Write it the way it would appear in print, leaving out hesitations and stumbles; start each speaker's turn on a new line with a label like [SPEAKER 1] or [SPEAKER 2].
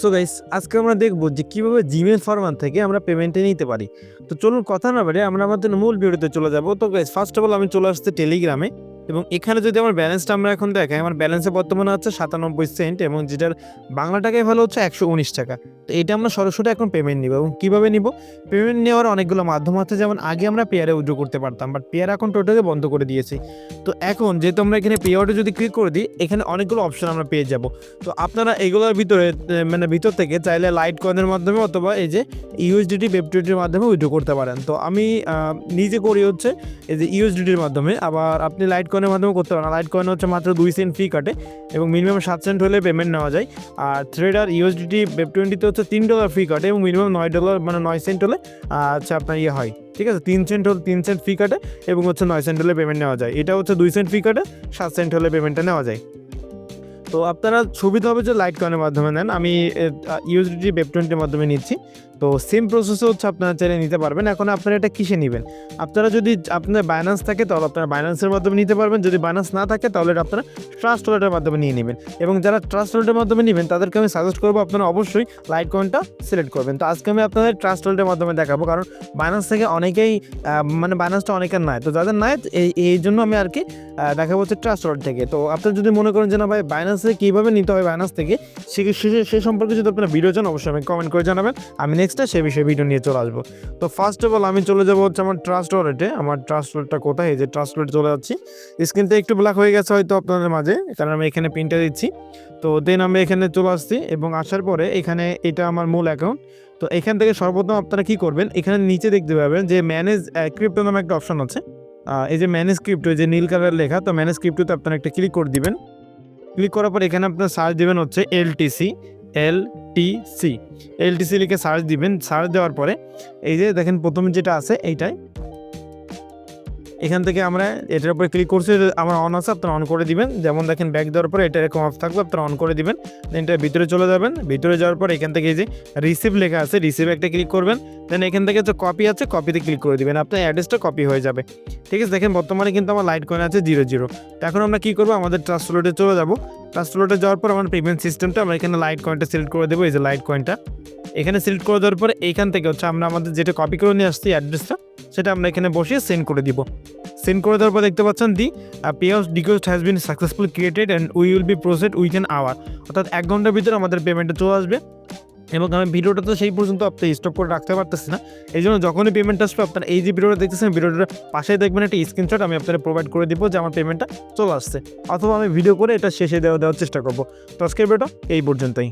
[SPEAKER 1] So guys, আজকে আমরা দেখবো যে কিভাবে জিমেইল ফরম্যাট থেকে আমরা পেমেন্টে নিতে পারি। তো চলুন কথা না বাড়িয়ে আমরা আমাদের মূল ভিডিওতে চলে যাব। তো গাইস, ফার্স্ট অফ অল আমি চলে আসছি টেলিগ্রামে, এবং এখানে যদি আমার ব্যালেন্সটা আমরা এখন দেখাই, আমার ব্যালেন্সে বর্তমানে হচ্ছে 97 সেন্ট, এবং যেটার বাংলা টাকায় ভালো হচ্ছে 119 টাকা। তো এটা আমরা সরাসরি এখন পেমেন্ট নিব। এবং কীভাবে নিব? পেমেন্ট নেওয়ার অনেকগুলো মাধ্যম আছে, যেমন আগে আমরা পেয়ারে উইথড্র করতে পারতাম, বাট পেয়ার এখন টোটালি বন্ধ করে দিয়েছি। তো এখন যেহেতু আমরা এখানে পেয়ারে যদি ক্লিক করে দিই, এখানে অনেকগুলো অপশন আমরা পেয়ে যাব। তো আপনারা এগুলোর ভিতরে ভিতর থেকে চাইলে লাইট কয়েনের মাধ্যমে অথবা এই যে ইউএসডিটি ওয়েবসাইটের মাধ্যমে উইথড্র করতে পারেন। তো আমি নিজে করি হচ্ছে এই যে ইউএসডিটির মাধ্যমে। আবার আপনি লাইট কয়েনের মাধ্যমে করতে পারেন। লাইট কয়েন হচ্ছে মাত্র 2 সেন্ট ফি কাটে, এবং মিনিমাম 7 সেন্ট হলে পেমেন্ট নেওয়া যায়। আর থ্রেডার ইউএসডিটি ওয়েব20তে হচ্ছে $3 ফি কাটে, এবং মিনিমাম $9 9 সেন্ট হলে আচ্ছা আপনার হয়, ঠিক আছে। 3 সেন্ট ফি কাটে, এবং হচ্ছে 9 সেন্ট হলে পেমেন্ট নেওয়া যায়। এটা হচ্ছে 2 সেন্ট ফি কাটে, 7 সেন্ট হলে পেমেন্টটা নেওয়া যায়। তো আপনারা সুবিধা হবে যে লাইট কয়েনের মাধ্যমে নেন। আমি ইউএসডিটি ওয়েব20 মাধ্যমে নিচ্ছি। তো সেম প্রসেসে হচ্ছে আপনারা চাইলে নিতে পারবেন। এখন আপনারা এটা কিসে নেবেন? আপনারা যদি আপনার বাইন্যান্স থাকে তাহলে আপনারা বাইন্যান্সের মাধ্যমে নিতে পারবেন। যদি বাইন্যান্স না থাকে তাহলে আপনারা ট্রাস্ট ওয়ালেটের মাধ্যমে নিয়ে নেবেন। এবং যারা ট্রাস্ট ওয়ালেটের মাধ্যমে নেবেন তাদেরকে আমি সাজেস্ট করবো আপনারা অবশ্যই লাইট কয়েনটা সিলেক্ট করবেন। তো আজকে আমি আপনাদের ট্রাস্ট ওয়ালেটের মাধ্যমে দেখাবো, কারণ বাইন্যান্স থেকে অনেকেই বাইন্যান্সটা অনেকের নাই। তো যাদের নাই এই জন্য আমি আর কি দেখাবো হচ্ছে ট্রাস্ট ওয়ালেট থেকে। তো আপনারা যদি মনে করেন যে না ভাই বাইন্যান্সে কীভাবে নিতে হয় বাইন্যান্স থেকে, সে সম্পর্কে যদি আপনারা ভিডিও চান অবশ্যই আমি কমেন্ট করে জানাবেন। আমি নেক্সটে সে বিষয়ে ভিডিও নিয়ে চলে আসবো। তো ফার্স্ট অফ অল আমি চলে যাবো হচ্ছে আমার ট্রাস্ট ওয়ালেটে। আমার ট্রাস্ট ওয়ালেটটা কোথায়? এই যে ট্রাস্ট ওয়ালেট চলে যাচ্ছি। স্ক্রিনটা একটু ব্ল্যাক হয়ে গেছে হয়তো আপনাদের মাঝে, কারণ আমি এখানে পিনটা দিচ্ছি। তো দেন আমি এখানে চলে আসছি, এবং আসার পরে এখানে এটা আমার মূল অ্যাকাউন্ট। তো এখান থেকে সর্বপ্রথম আপনারা কী করবেন, এখানে নিচে দেখতে পাবেন যে ম্যানেজ ক্রিপ্টো নামে একটা অপশন আছে। এই যে ম্যানেজ ক্রিপ্টো, যে নীল কালার লেখা, তো ম্যানেজ ক্রিপ্টোতে আপনারা একটা ক্লিক করে দিবেন। ক্লিক করার পর এখানে আপনার সার্চ দিবেন হচ্ছে এলটিসি লিখে সার্চ দিবেন। সার্চ দেওয়ার পরে এই যে দেখেন প্রথমে যেটা আছে এইটাই, এখান থেকে আমরা এটার উপরে ক্লিক করছি। আমার অন আছে, আপনারা অন করে দিবেন। যেমন দেখেন ব্যাক দেওয়ার পরে এটা এরকম অফ থাকবে, আপনারা অন করে দিবেন। দেন এটা ভিতরে চলে যাবেন। ভিতরে যাওয়ার পর এখান থেকে এই যে রিসিভ লেখা আছে, রিসিভে একটা ক্লিক করবেন। দেন এখান থেকে যে কপি আছে, কপিতে ক্লিক করে দিবেন। আপনার অ্যাড্রেসটা কপি হয়ে যাবে, ঠিক আছে। দেখেন বর্তমানে কিন্তু আমার লাইট কয়েন আছে 0 তো এখন আমরা কী করবো, আমাদের ট্রাস্ট ওয়ালেটে চলে যাবো। ট্রাস্ট ওয়ালেটে যাওয়ার পর আমার পেমেন্ট সিস্টেমটা আমরা এখানে লাইট কয়েনটা সিলেক্ট করে দেবো। এই যে লাইট কয়েনটা এখানে সিলেক্ট করে দেওয়ার পরে এইখান থেকে হচ্ছে আমরা আমাদের যেটা কপি করে নিয়ে আসছি অ্যাড্রেসটা, সেটা আমরা এখানে বসিয়ে সেন্ড করে দিব। সেন্ড করে দেওয়ার পর দেখতে পাচ্ছেন payout request has been successful created and we will be proceed within hour, অর্থাৎ 1 ঘন্টার ভিতরে আমাদের পেমেন্টটা চলে আসবে। এবং আমি ভিডিওটা তো সেই পর্যন্ত আপনি স্টপ করে রাখতে পারতেছি না, এই জন্য যখনই পেমেন্ট আসবে আপনারা এই যে ভিডিওটা দেখতেছেন, ভিডিওটার পাশেই দেখবেন একটা স্ক্রিনশট আমি আপনাদের প্রোভাইড করে দিব যে আমার পেমেন্টটা চলে আসছে, অথবা আমি ভিডিও করে এটা শেষে দেওয়ার চেষ্টা করবো। তো আজকের ভিডিওটা এই পর্যন্তই।